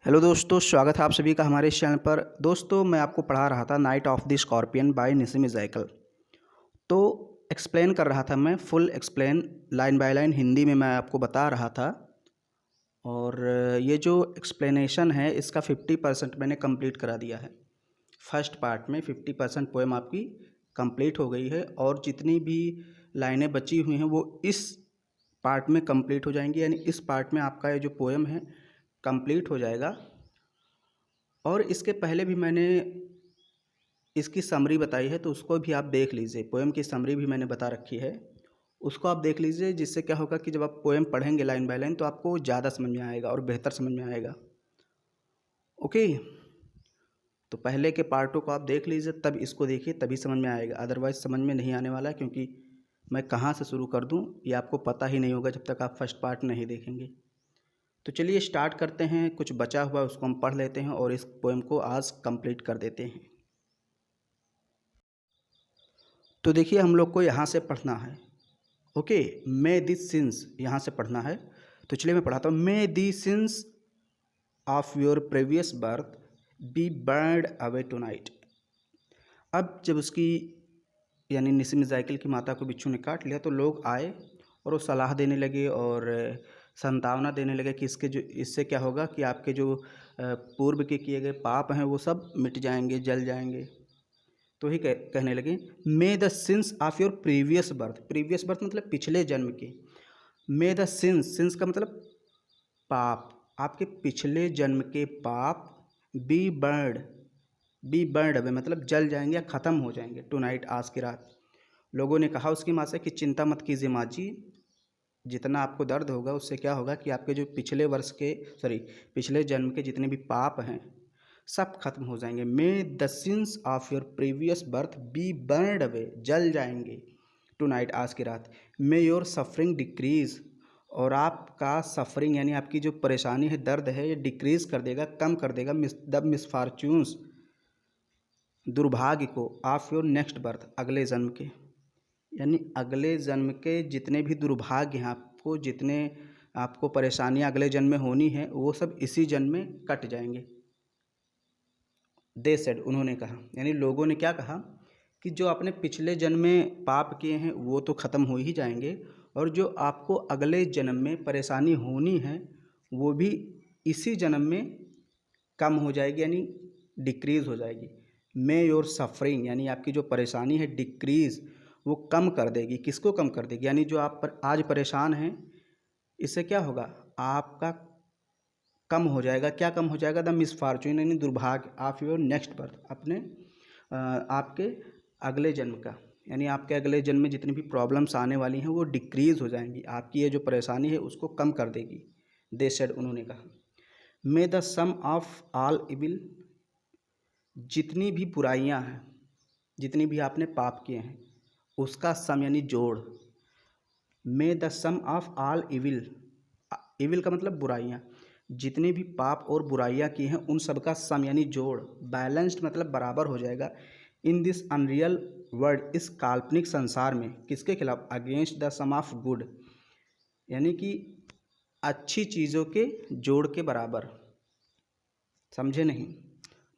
Hello दोस्तों, स्वागत है आप सभी का हमारे इस चैनल पर। दोस्तों, मैं आपको पढ़ा रहा था night of the scorpion by Nissim Ezekiel. तो एक्सप्लेन कर रहा था मैं, full explain line by line Hindi में मैं आपको बता रहा था। और ये जो एक्सप्लेनेशन है इसका 50% मैंने कंप्लीट करा दिया है। फर्स्ट पार्ट में 50% पोएम आपकी कंप्लीट हो गई है और जितनी भी लाइनें बची हुई हैं वो इस पार्ट में कंप्लीट हो जाएंगी। यानी इस पार्ट में आपका ये जो पोएम है कंप्लीट हो जाएगा। और इसके पहले भी मैंने इसकी समरी बताई है, तो उसको भी आप देख लीजिए। पोएम की समरी भी मैंने बता रखी है, उसको आप देख लीजिए। जिससे क्या होगा कि जब आप पोएम पढ़ेंगे लाइन बाय लाइन तो आपको ज़्यादा समझ में आएगा और बेहतर समझ में आएगा। ओके, तो पहले के पार्टों को आप देख लीजिए, तब इसको देखिए, तभी समझ में आएगा। अदरवाइज़ समझ में नहीं आने वाला है, क्योंकि मैं कहाँ से शुरू कर दूँ ये आपको पता ही नहीं होगा जब तक आप फर्स्ट पार्ट नहीं देखेंगे। तो चलिए स्टार्ट करते हैं। कुछ बचा हुआ है उसको हम पढ़ लेते हैं और इस पोएम को आज कंप्लीट कर देते हैं। तो देखिए, हम लोग को यहाँ से पढ़ना है। ओके, मे दिस सिंस यहाँ से पढ़ना है। तो चलिए मैं पढ़ाता हूँ। May the sins of your previous birth be burned away tonight. अब जब उसकी यानी निसिम इज़ाइकल की माता को बिच्छू ने काट लिया तो लोग आए और वो सलाह देने लगे और संतावना देने लगे कि इससे क्या होगा कि आपके जो पूर्व के किए गए पाप हैं वो सब मिट जाएंगे, जल जाएंगे। तो ही कहने लगे, मे the sins of your previous birth. Previous birth मतलब पिछले जन्म के। मे द सिंस का मतलब पाप, आपके पिछले जन्म के पाप बी बर्न्ड अवे मतलब जल जाएंगे या ख़त्म हो जाएंगे। टू नाइट आज की रात। लोगों ने कहा उसकी माँ से कि चिंता मत कीजिए माँ जी, जितना आपको दर्द होगा उससे क्या होगा कि आपके जो पिछले जन्म के जितने भी पाप हैं सब खत्म हो जाएंगे। May the sins of your previous birth be burned away, जल जाएंगे टू नाइट आज की रात। मे योर सफरिंग डिक्रीज, और आपका सफरिंग यानी आपकी जो परेशानी है, दर्द है, ये डिक्रीज कर देगा, कम कर देगा। द मिसफॉर्च्यून्स, दुर्भाग्य को, ऑफ योर नेक्स्ट बर्थ, अगले जन्म के। यानी अगले जन्म के जितने भी दुर्भाग्य हैं आपको, जितने आपको परेशानियां अगले जन्म में होनी है, वो सब इसी जन्म में कट जाएंगे। दे सेड, उन्होंने कहा, यानी लोगों ने क्या कहा कि जो आपने पिछले जन्म में पाप किए हैं वो तो ख़त्म हो ही जाएंगे, और जो आपको अगले जन्म में परेशानी होनी है वो भी इसी जन्म में कम हो जाएगी, यानी डिक्रीज़ हो जाएगी। मे योर सफरिंग, यानी आपकी जो परेशानी है डिक्रीज़, वो कम कर देगी। किसको कम कर देगी? यानी जो आप आज परेशान हैं, इससे क्या होगा, आपका कम हो जाएगा। क्या कम हो जाएगा? द मिसफॉर्च्यून, यानी दुर्भाग्य, ऑफ योर नेक्स्ट बर्थ, अपने आपके अगले जन्म का। यानी आपके अगले जन्म में जितनी भी प्रॉब्लम्स आने वाली हैं वो डिक्रीज़ हो जाएंगी, आपकी ये जो परेशानी है उसको कम कर देगी। दे सेड, उन्होंने कहा। May the sum of all evil, जितनी भी बुराइयां हैं, जितनी भी आपने पाप किए हैं उसका सम यानी जोड़। May the sum of all evil, evil का मतलब बुराइयां, जितने भी पाप और बुराइयां की हैं उन सब का सम यानी जोड़, बैलेंस्ड मतलब बराबर हो जाएगा। इन दिस अनरियल वर्ल्ड, इस काल्पनिक संसार में, किसके खिलाफ? Against the sum of good, यानी कि अच्छी चीज़ों के जोड़ के बराबर। समझे नहीं?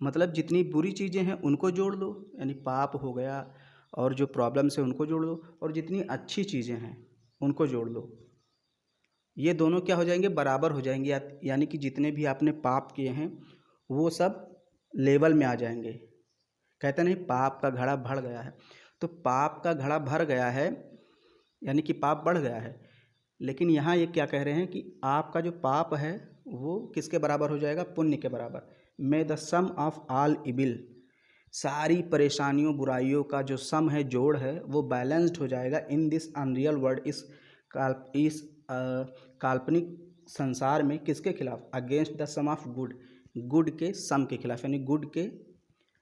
मतलब जितनी बुरी चीज़ें हैं उनको जोड़ लो, यानी पाप हो गया और जो प्रॉब्लम्स है उनको जोड़ लो, और जितनी अच्छी चीज़ें हैं उनको जोड़ लो। ये दोनों क्या हो जाएंगे? बराबर हो जाएंगे। यानी कि जितने भी आपने पाप किए हैं वो सब लेवल में आ जाएंगे। कहते नहीं पाप का घड़ा भर गया है, तो पाप का घड़ा भर गया है यानी कि पाप बढ़ गया है। लेकिन यहाँ ये क्या कह रहे हैं कि आपका जो पाप है वो किसके बराबर हो जाएगा? पुण्य के बराबर। May the sum of all evil, सारी परेशानियों बुराइयों का जो सम है, जोड़ है, वो बैलेंस्ड हो जाएगा। इन दिस अनरियल वर्ल्ड, इस काल्पनिक संसार में, किसके खिलाफ? Against the sum of good, good के सम के खिलाफ, यानी गुड के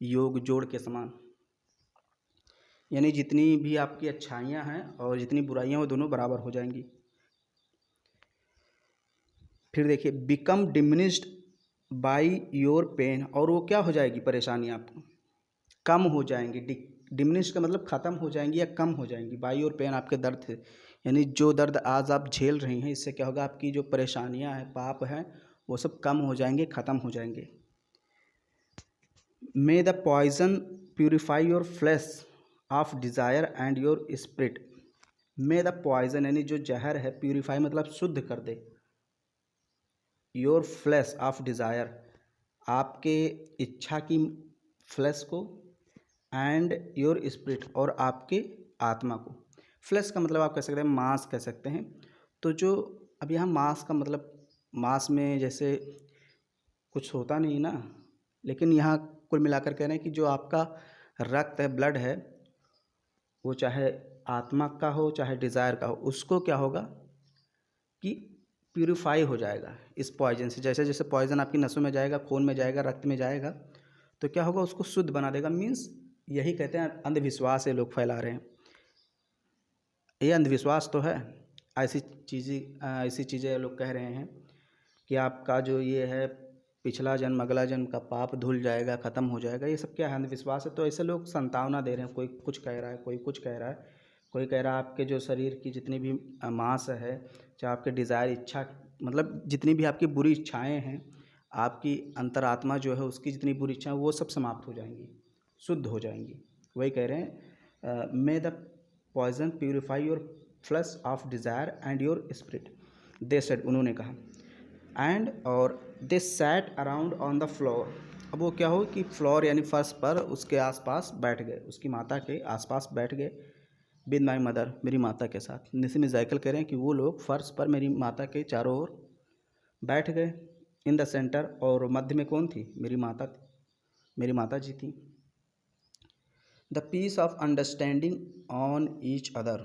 योग जोड़ के समान। यानी जितनी भी आपकी अच्छाइयाँ हैं और जितनी बुराइयाँ वो दोनों बराबर हो जाएंगी। फिर देखिए, become diminished by your pain, और वो क्या हो जाएगी? परेशानी आपको कम हो जाएंगी। डिमिनिश का मतलब ख़त्म हो जाएंगी या कम हो जाएंगी। बाई योर पेन, आपके दर्द थे, यानी जो दर्द आज आप झेल रही हैं इससे क्या होगा, आपकी जो परेशानियां हैं, पाप हैं, वो सब कम हो जाएंगे, ख़त्म हो जाएंगे। May the poison purify your flesh of desire and your spirit. May the poison यानी जो जहर है, प्यूरिफाई मतलब शुद्ध कर दे, योर फ्लेश ऑफ डिज़ायर आपके इच्छा की फ्लेश को, एंड योर स्पिरिट और आपके आत्मा को। फ्लेश का मतलब आप कह सकते हैं मांस कह सकते हैं। तो जो अब यहाँ मांस का मतलब मांस में जैसे कुछ होता नहीं ना, लेकिन यहाँ कुल मिलाकर कह रहे हैं कि जो आपका रक्त है, ब्लड है, वो चाहे आत्मा का हो चाहे डिज़ायर का हो, उसको क्या होगा कि प्यूरिफाई हो जाएगा इस पॉइजन से। जैसे जैसे पॉइजन आपकी नसों में जाएगा, खून में जाएगा, रक्त में जाएगा, तो क्या होगा, उसको शुद्ध बना देगा। मीन्स यही कहते हैं अंधविश्वास है लोग फैला रहे हैं, ये अंधविश्वास तो है। ऐसी चीज़ें लोग कह रहे हैं कि आपका जो ये है पिछला जन्म अगला जन्म का पाप धुल जाएगा, ख़त्म हो जाएगा। ये सब क्या है, अंधविश्वास है। तो ऐसे लोग संतावना दे रहे हैं, कोई कुछ कह रहा है, कोई कुछ कह रहा है, कोई कह रहा है आपके जो शरीर की जितनी भी मांस है, चाहे आपके डिज़ायर इच्छा मतलब जितनी भी आपकी बुरी इच्छाएं हैं, आपकी अंतरात्मा जो है उसकी जितनी बुरी इच्छाएं वो सब समाप्त हो जाएंगी, शुद्ध हो जाएंगी। वही कह रहे हैं may the poison purify your flesh of desire and your spirit, they said, उन्होंने कहा। एंड और they sat around on the floor. अब वो क्या हो कि फ्लोर यानी फर्श पर उसके आसपास बैठ गए, उसकी माता के आसपास बैठ गए, विद माई मदर, मेरी माता के साथ। निसिम ज़ायकल कह रहे हैं कि वो लोग फर्श पर मेरी माता के चारों ओर बैठ गए, इन द सेंटर, और मध्य में कौन थी, मेरी माता जी थी। The peace of understanding on each other,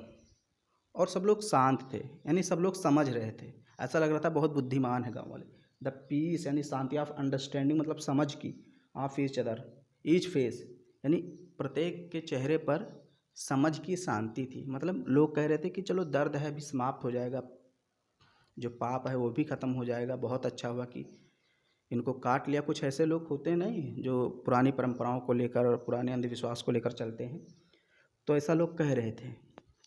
और सब लोग शांत थे, यानी सब लोग समझ रहे थे, ऐसा लग रहा था बहुत बुद्धिमान है गाँव वाले। द पीस यानी शांति, ऑफ अंडरस्टैंडिंग मतलब समझ की, of each other, each face यानी प्रत्येक के चेहरे पर समझ की शांति थी। मतलब लोग कह रहे थे कि चलो दर्द है भी समाप्त हो जाएगा, जो पाप है वो भी ख़त्म हो जाएगा, बहुत अच्छा हुआ कि इनको काट लिया। कुछ ऐसे लोग होते नहीं जो पुरानी परंपराओं को लेकर और पुराने अंधविश्वास को लेकर चलते हैं, तो ऐसा लोग कह रहे थे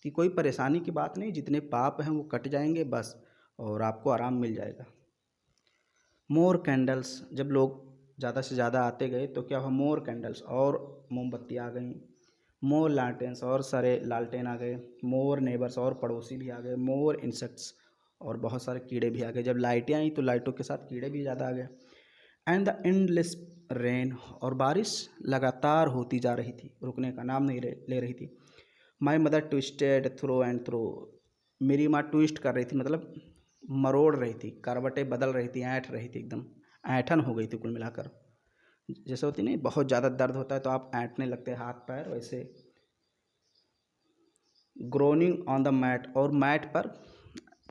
कि कोई परेशानी की बात नहीं, जितने पाप हैं वो कट जाएंगे बस, और आपको आराम मिल जाएगा। मोर कैंडल्स, जब लोग ज़्यादा से ज़्यादा आते गए तो क्या हुआ, मोर कैंडल्स, और मोमबत्ती आ गई, मोर लालटेन्स, और सारे लालटेन आ गए, मोर नेबर्स, और पड़ोसी भी आ गए, मोर इंसेक्ट्स, और बहुत सारे कीड़े भी आ गए। जब लाइटें आई तो लाइटों के साथ कीड़े भी ज़्यादा आ गए। एंड द एंडलेस रेन, और बारिश लगातार होती जा रही थी, रुकने का नाम नहीं ले रही थी। My mother twisted throw and throw, मेरी माँ ट्विस्ट कर रही थी मतलब मरोड़ रही थी, करवटें बदल रही थी, ऐंठ रही थी, एकदम ऐंठन हो गई थी कुल मिलाकर। जैसे होती नहीं, बहुत ज़्यादा दर्द होता है तो आप ऐंठने लगते हैं हाथ पैर, वैसे। ग्रोनिंग ऑन द मैट, और मैट पर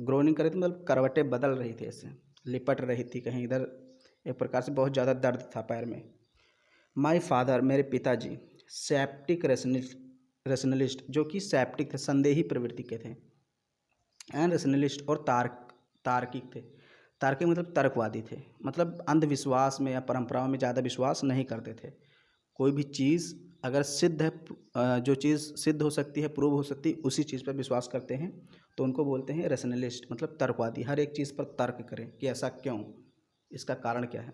ग्रोनिंग कर रही थी मतलब करवटें बदल रही थी, ऐसे लिपट रही थी कहीं इधर, एक प्रकार से बहुत ज़्यादा दर्द था पैर में। माई फादर, मेरे पिताजी, सेप्टिक रेशनलिस्ट, जो कि सेप्टिक थे, संदेही प्रवृत्ति के थे, एंड रेशनलिस्ट, और तार्किक थे। तार्किक मतलब तर्कवादी थे, मतलब अंधविश्वास में या परंपराओं में ज़्यादा विश्वास नहीं करते थे। कोई भी चीज़ अगर सिद्ध है, जो चीज़ सिद्ध हो सकती है, प्रूव हो सकती है, उसी चीज़ पर विश्वास करते हैं, तो उनको बोलते हैं रेशनलिस्ट, मतलब तर्कवादी। हर एक चीज़ पर तर्क करें कि ऐसा क्यों, इसका कारण क्या है।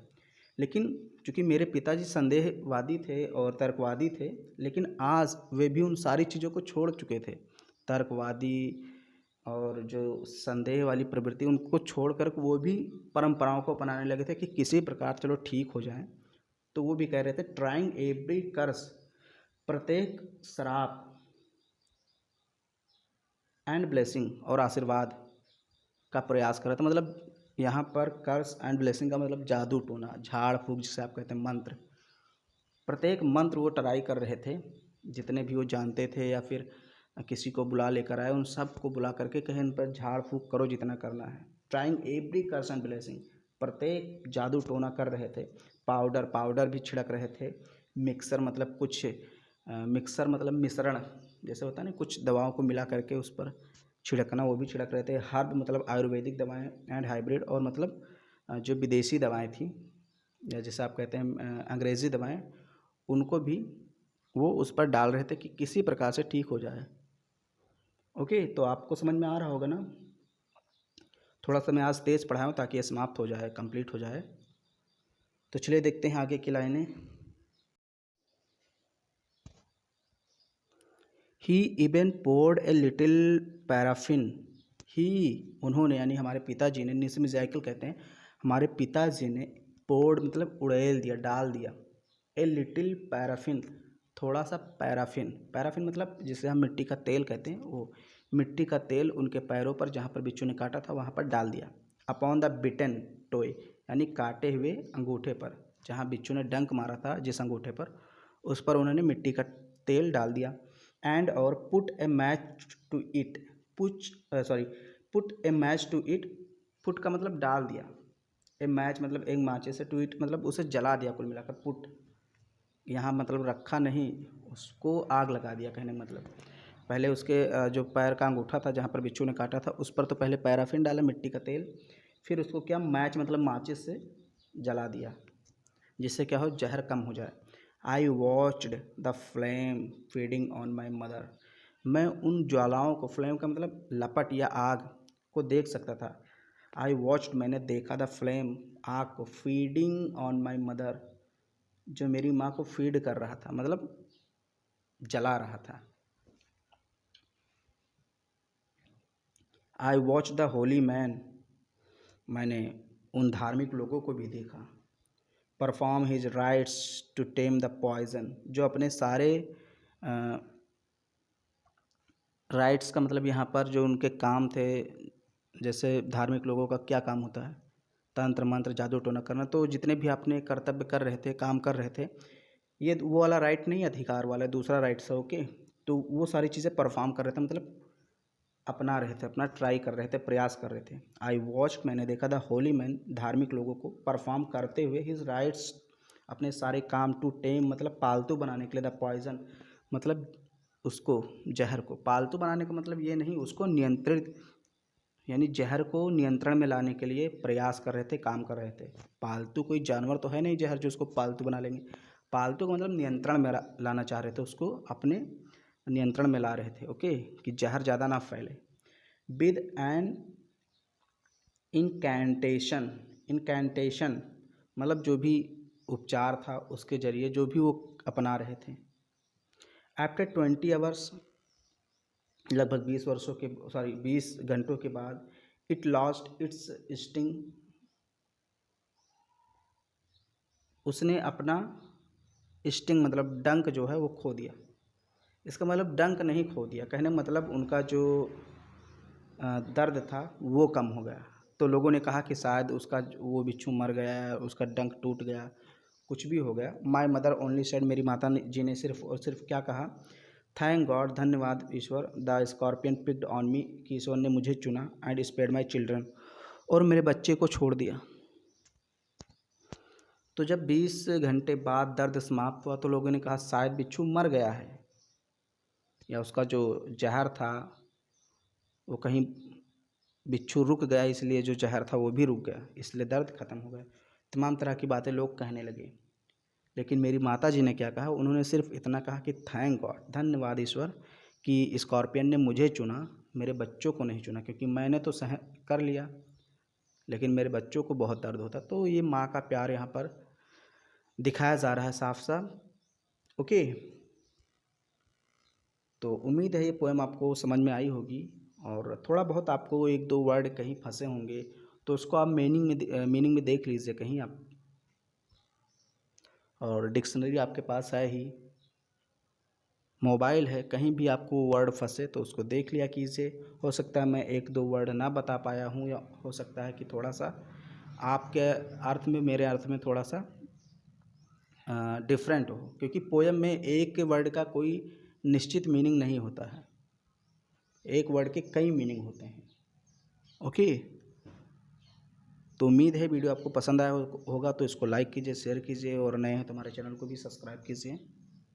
लेकिन चूँकि मेरे पिताजी संदेहवादी थे और तर्कवादी थे, लेकिन आज वे भी उन सारी चीज़ों को छोड़ चुके थे। तर्कवादी और जो संदेह वाली प्रवृत्ति, उनको छोड़कर वो भी परंपराओं को अपनाने लगे थे कि किसी प्रकार चलो ठीक हो जाए। तो वो भी कह रहे थे ट्राइंग एवरी कर्स, प्रत्येक श्राप, एंड ब्लेसिंग, और आशीर्वाद का प्रयास कर रहे थे। मतलब यहाँ पर कर्स एंड ब्लेसिंग का मतलब जादू टोना, झाड़ फूक जिसे आप कहते हैं, मंत्र, प्रत्येक मंत्र वो ट्राई कर रहे थे, जितने भी वो जानते थे या फिर किसी को बुला लेकर आए, उन सब को बुला करके कहें इन पर झाड़ फूक करो जितना करना है। Trying every curse and blessing, प्रत्येक जादू टोना कर रहे थे। पाउडर भी छिड़क रहे थे। मिक्सर मतलब कुछ मिक्सर मतलब मिश्रण, जैसे होता है ना, कुछ दवाओं को मिला करके उस पर छिड़कना, वो भी छिड़क रहे थे। हर्ब मतलब आयुर्वेदिक दवाएं, एंड हाइब्रिड, और मतलब जो विदेशी दवाएं थी, या जैसे आप कहते हैं अंग्रेज़ी दवाएं, उनको भी वो उस पर डाल रहे थे कि किसी प्रकार से ठीक हो जाए। ओके, तो आपको समझ में आ रहा होगा ना। थोड़ा सा मैं आज तेज़ पढ़ाऊँ ताकि ये समाप्त हो जाए, कंप्लीट हो जाए। तो चलिए देखते हैं आगे की लाइनें। He even poured a little paraffin. He, उन्होंने, यानी हमारे पिताजी ने, निस्मिज़ाइकल कहते हैं, हमारे पिताजी ने पोर्ड मतलब उड़ेल दिया, डाल दिया, ए लिटिल पैराफिन, थोड़ा सा पैराफिन। पैराफिन मतलब जिसे हम मिट्टी का तेल कहते हैं, वो मिट्टी का तेल उनके पैरों पर, जहाँ पर बिच्छू ने काटा था वहाँ पर डाल दिया। अपॉन द बिटन टोय, यानी काटे हुए अंगूठे पर, जहाँ बिच्छू ने डंक मारा था जिस अंगूठे पर, उस पर उन्होंने मिट्टी का तेल डाल दिया। एंड और put a match to it, put a match to it, put का मतलब डाल दिया, ए मैच मतलब एक माचिस से, टू इट मतलब उसे जला दिया, कुल मिलाकर पुट यहाँ मतलब रखा नहीं, उसको आग लगा दिया कहने मतलब। पहले उसके जो पैर का अंगूठा था जहाँ पर बिच्छू ने काटा था उस पर तो पहले पैराफिन डाला, मिट्टी का तेल, फिर उसको क्या मैच मतलब माचिस से जला दिया, जिससे क्या हो, जहर कम हो जाए। I watched the flame feeding on my mother, मैं उन ज्वालाओं को, फ्लेम का मतलब लपट या आग को देख सकता था। आई वॉच्ड मैंने देखा, द फ्लेम आग को, फीडिंग ऑन माई मदर जो मेरी माँ को फीड कर रहा था, मतलब जला रहा था। I watch the holy man, मैंने उन धार्मिक लोगों को भी देखा। Perform his rites to tame the poison, जो अपने सारे राइट्स का मतलब यहाँ पर जो उनके काम थे, जैसे धार्मिक लोगों का क्या काम होता है, तंत्र मंत्र जादू टोना करना, तो जितने भी अपने कर्तव्य कर रहे थे, काम कर रहे थे, ये वो वाला राइट नहीं, अधिकार वाला दूसरा राइट है, ओके। तो वो सारी चीज़ें परफॉर्म कर रहे थे, मतलब अपना रहे थे, अपना ट्राई कर रहे थे, प्रयास कर रहे थे। आई वॉच, मैंने देखा, द होली मैन, धार्मिक लोगों को परफॉर्म करते हुए हिज राइट्स, अपने सारे काम, टू टेम मतलब पालतू बनाने के लिए, द पॉइजन मतलब उसको, जहर को पालतू बनाने का मतलब ये नहीं, उसको नियंत्रित, यानी जहर को नियंत्रण में लाने के लिए प्रयास कर रहे थे, काम कर रहे थे। पालतू कोई जानवर तो है नहीं जहर जो उसको पालतू बना लेंगे, पालतू का मतलब नियंत्रण में लाना चाह रहे थे, उसको अपने नियंत्रण में ला रहे थे, ओके, कि जहर ज़्यादा ना फैले। विद एन इनकैंटेशन, इनकैंटेशन मतलब जो भी उपचार था उसके जरिए जो भी वो अपना रहे थे। आफ्टर 20 आवर्स, लगभग 20 घंटों के बाद, इट लॉस्ट इट्स स्टिंग, उसने अपना स्टिंग मतलब डंक जो है वो खो दिया। इसका मतलब डंक नहीं खो दिया, कहने मतलब उनका जो दर्द था वो कम हो गया। तो लोगों ने कहा कि शायद उसका वो बिच्छू मर गया, उसका डंक टूट गया, कुछ भी हो गया। माई मदर ओनली सेड, मेरी माता जी ने सिर्फ और सिर्फ क्या कहा, थैंक गॉड, धन्यवाद ईश्वर, the scorpion picked on me, कि ईश्वर ने मुझे चुना, एंड स्पेयर्ड माई चिल्ड्रन, और मेरे बच्चे को छोड़ दिया। तो जब 20 घंटे बाद दर्द समाप्त हुआ तो लोगों ने कहा शायद बिच्छू मर गया है, या उसका जो जहर था वो कहीं, बिच्छू रुक गया इसलिए जो जहर था वो भी रुक गया, इसलिए दर्द ख़त्म हो गया। तमाम तरह की बातें लोग कहने लगे। लेकिन मेरी माता जी ने क्या कहा, उन्होंने सिर्फ इतना कहा कि थैंक गॉड, धन्यवाद ईश्वर, कि स्कॉर्पियन ने मुझे चुना, मेरे बच्चों को नहीं चुना, क्योंकि मैंने तो सहन कर लिया लेकिन मेरे बच्चों को बहुत दर्द होता। तो ये माँ का प्यार यहाँ पर दिखाया जा रहा है साफ साफ, ओके। तो उम्मीद है ये पोएम आपको समझ में आई होगी, और थोड़ा बहुत आपको एक दो वर्ड कहीं फंसे होंगे तो उसको आप मीनिंग में देख लीजिए कहीं आप, और डिक्शनरी आपके पास है ही, मोबाइल है, कहीं भी आपको वर्ड फंसे तो उसको देख लिया कीजिए। हो सकता है मैं एक दो वर्ड ना बता पाया हूँ, या हो सकता है कि थोड़ा सा आपके अर्थ में मेरे अर्थ में थोड़ा सा डिफरेंट हो, क्योंकि पोएम में एक वर्ड का कोई निश्चित मीनिंग नहीं होता है, एक वर्ड के कई मीनिंग होते हैं, ओके। तो उम्मीद है वीडियो आपको पसंद आया होगा, तो इसको लाइक कीजिए, शेयर कीजिए, और नए हैं तो हमारे चैनल को भी सब्सक्राइब कीजिए।